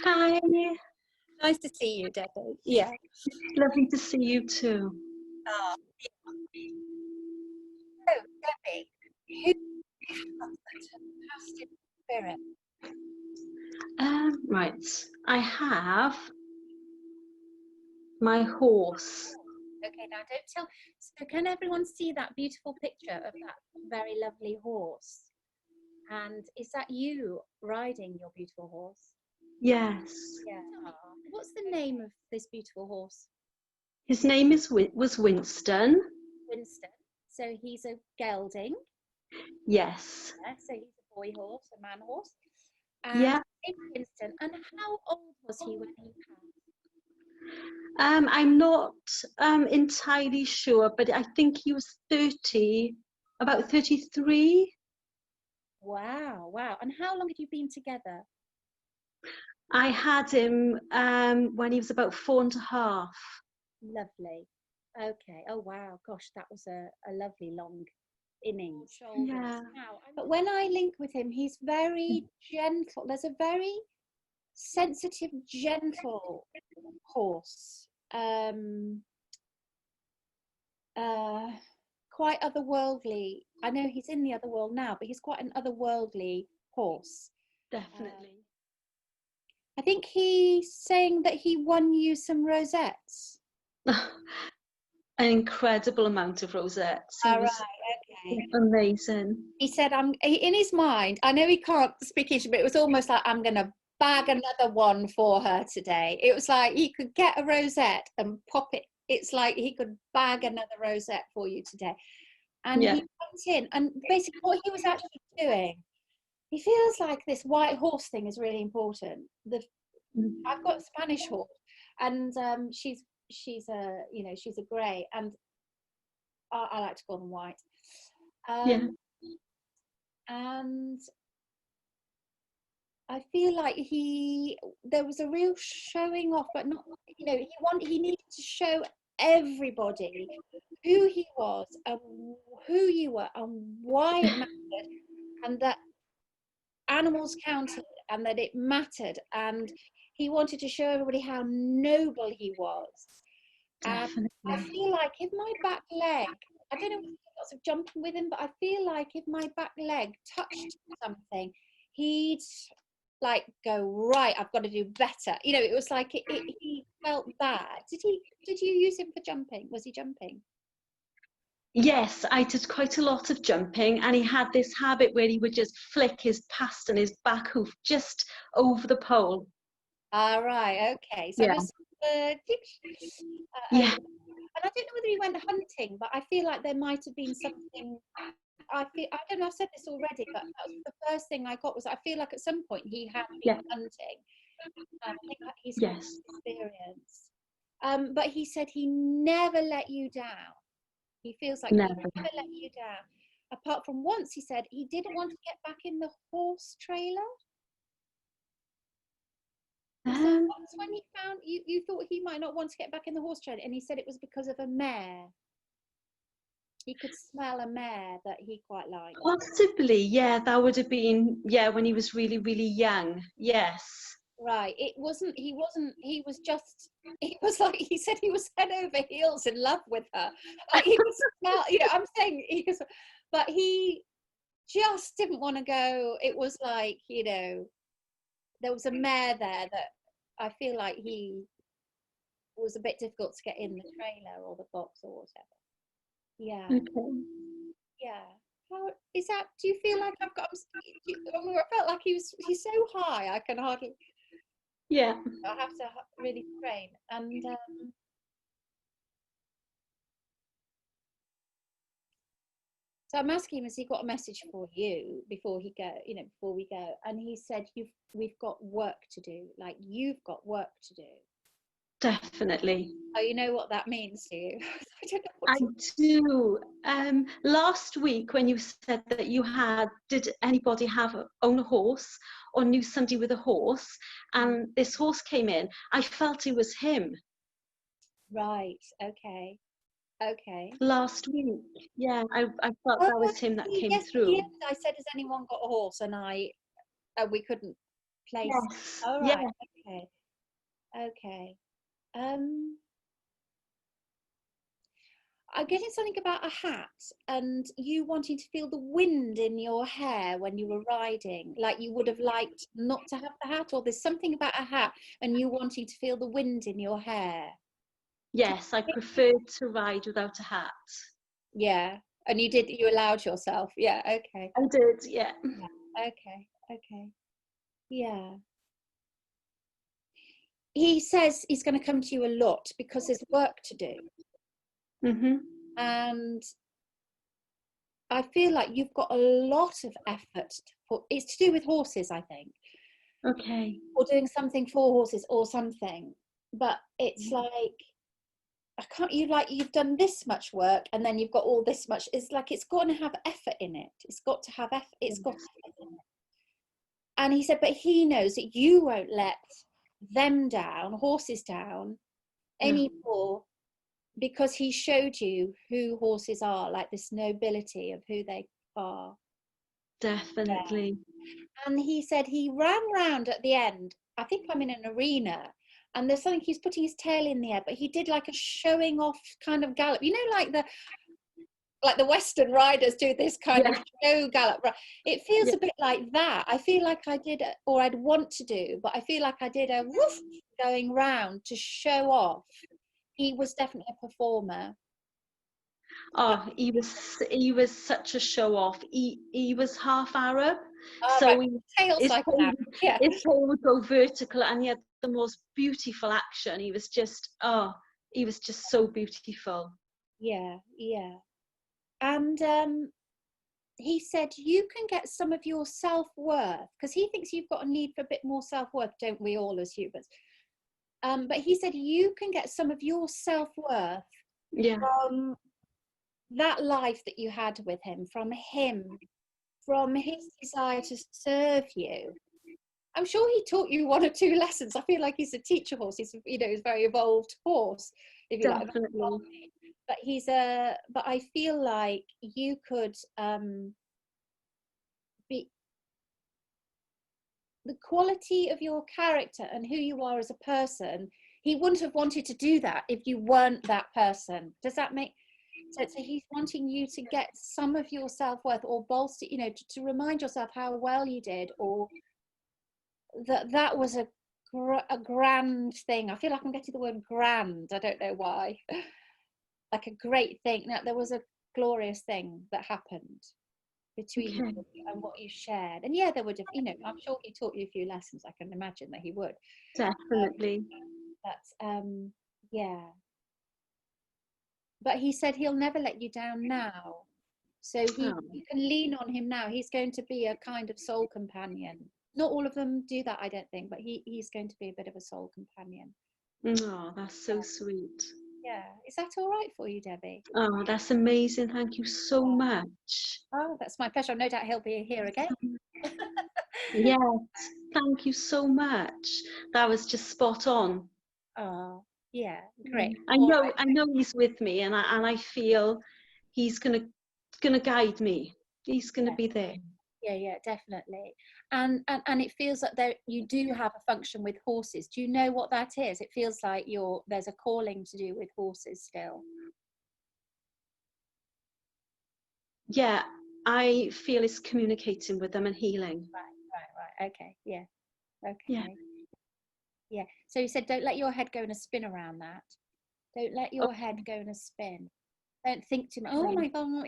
Hi, Nice to see you, Debbie. Yeah. lovely to see you too. Oh, so, Debbie, who has such a fantastic spirit? Right, I have my horse. Okay, now don't tell. So, can everyone see that beautiful picture of that very lovely horse? And is that you riding your beautiful horse? Yes, Yeah. What's the name of this beautiful horse? his name was Winston. Winston. So he's a gelding. Yes, Yeah, so he's a boy horse, a man horse. yeah. And named Winston. And how old was he when he passed? I'm not entirely sure, but I think he was 30, about 33. Wow, wow. And how long have you been together? I had him when he was about 4.5. Lovely. Okay. Oh, wow. Gosh, that was a lovely long innings. Yeah. But when I link with him, he's very gentle. There's a very sensitive, gentle horse. Quite otherworldly. I know he's in the other world now, but he's quite an otherworldly horse. Definitely. I think he's saying that he won you some rosettes. An incredible amount of rosettes. He All was right, okay. amazing. He said, in his mind, I know he can't speak English, but it was almost like, I'm going to bag another one for her today. It was like he could get a rosette and pop it. It's like he could bag another rosette for you today. And Yeah. he went in, and basically what he was actually doing, he feels like this white horse thing is really important. I've got a Spanish horse, and she's a she's a grey, and I like to call them white. Yeah. And I feel like there was a real showing off, but not, he needed to show everybody who he was and who you were and why it mattered, and that animals counted and that it mattered, and he wanted to show everybody how noble he was. Definitely. I feel like if my back leg, I don't know if lots of jumping with him, but I feel like if my back leg touched something, he'd like go, right, I've got to do better. It was like he felt bad. Did you use him for jumping? Was he jumping? Yes, I did quite a lot of jumping, and he had this habit where he would just flick his past and his back hoof just over the pole. Right, okay. So Yeah. it was Yeah. and I don't know whether he went hunting, but I feel like there might have been something. I don't know, I've said this already, but that was the first thing I got was I feel like at some point he had been hunting. I think he's got Yes. experience. But he said he never let you down. He feels like Never. he never let you down. Apart from once, he said he didn't want to get back in the horse trailer. He said once when he found you thought he might not want to get back in the horse trailer, and he said it was because of a mare. He could smell a mare that he quite liked. Possibly, yeah, that would have been, yeah, when he was really, really young. Yes. Right. He was just, he was like, he said he was head over heels in love with her. Like he could smell, I'm saying but he just didn't want to go. It was like, there was a mare there that I feel like he was a bit difficult to get in the trailer or the box or whatever. Yeah. Okay. Yeah. How is that? Do you feel like I've got? I felt like he's so high. I can hardly. Yeah. I have to really train. And so I'm asking him, has he got a message for you before we go? And he said, we've got work to do. Like you've got work to do. Definitely. Oh, you know what that means to you? I don't know what I do. Last week when you said that did anybody own a horse or knew somebody with a horse, and this horse came in, I felt it was him. Right. Okay. Okay. Last week, yeah, I felt that was him that came through. Yes, I said, has anyone got a horse? And we couldn't place. Yes. All Yeah. right. Okay. Okay. I'm getting something about a hat and you wanting to feel the wind in your hair when you were riding, like you would have liked not to have the hat, or there's something about a hat and you wanting to feel the wind in your hair. Yes, I preferred to ride without a hat. Yeah. And you allowed yourself. Yeah. Okay. I did, yeah. Yeah. Okay. Okay. Yeah. He says he's going to come to you a lot because there's work to do. Mm-hmm. And I feel like you've got a lot of effort for, it's to do with horses, I think. Okay. Or doing something for horses or something. But it's like, you've done this much work and then you've got all this much, it's like it's got to have effort in it. It's got to have effort, it's got to have effort in it. And he said, but he knows that you won't let them down, horses down, anymore, because he showed you who horses are, like this nobility of who they are. Definitely. Yeah. And he said he ran round at the end. I think I'm in an arena, and there's something, he's putting his tail in the air, but he did like a showing off kind of gallop. You know, like the Western riders do this kind of show gallop. It feels a bit like that. I feel like I did, or I'd want to do, but I feel like I did a woof going round to show off. He was definitely a performer. Oh, he was such a show off. He was half Arab, Oh, so right. Tails like that. Yeah. his tail would go vertical, and he had the most beautiful action. He was just so beautiful. Yeah, yeah. And he said you can get some of your self-worth, because he thinks you've got a need for a bit more self-worth, don't we all as humans? But he said you can get some of your self-worth from that life that you had with him, from his desire to serve you. I'm sure he taught you 1 or 2 lessons. I feel like he's a teacher horse. He's, he's a very evolved horse, if you like. Definitely. But I feel like you could be, the quality of your character and who you are as a person, he wouldn't have wanted to do that if you weren't that person. Does that make sense? So he's wanting you to get some of your self-worth, or bolster, you know, to remind yourself how well you did, or that was a grand thing. I feel like I'm getting the word grand. I don't know why. Like a great thing. Now, there was a glorious thing that happened between you and what you shared. And yeah, there would have, you know, I'm sure he taught you a few lessons. I can imagine that he would. Definitely. Yeah. But he said he'll never let you down now. So you can lean on him now. He's going to be a kind of soul companion. Not all of them do that, I don't think, but he's going to be a bit of a soul companion. Oh, that's so sweet. Yeah. Is that all right for you, Debbie? Oh, that's amazing. Thank you so much. Oh, that's my pleasure. No doubt he'll be here again. Yes, thank you so much. That was just spot on. Oh, yeah, great. I know he's with me, and I feel he's gonna guide me. He's gonna be there. Yeah, definitely. And it feels like you do have a function with horses. Do you know what that is? It feels like there's a calling to do with horses still. Yeah, I feel it's communicating with them and healing. Right. Okay, yeah. Okay. Yeah. So you said don't let your head go in a spin around that. Don't let your head go in a spin. Don't think too much. Oh my God,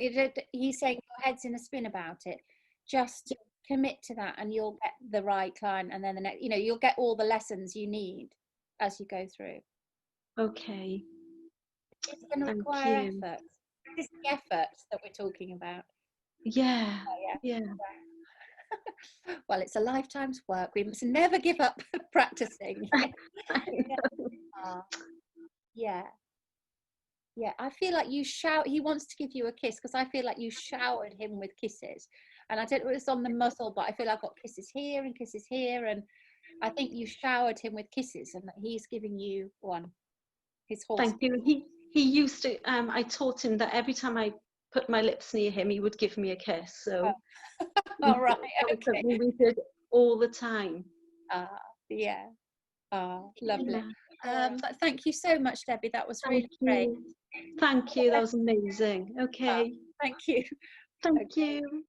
he's saying your head's in a spin about it. Just commit to that, and you'll get the right client, and then the next, you know, you'll get all the lessons you need as you go through. Okay. It's going to require effort. It's the effort that we're talking about. Yeah. Well, it's a lifetime's work. We must never give up practicing. Yeah, I feel like he wants to give you a kiss, because I feel like you showered him with kisses. And I don't know if it's on the muzzle, but I feel I've got kisses here and kisses here. And I think you showered him with kisses, and that he's giving you one. His horse. Thank you. He used to, I taught him that every time I put my lips near him, he would give me a kiss. So all right. Okay. we did all the time. Yeah. Lovely. Yeah. But thank you so much, Debbie. That was really great. Thank you. That was amazing. Okay. Thank you. Thank Okay. you.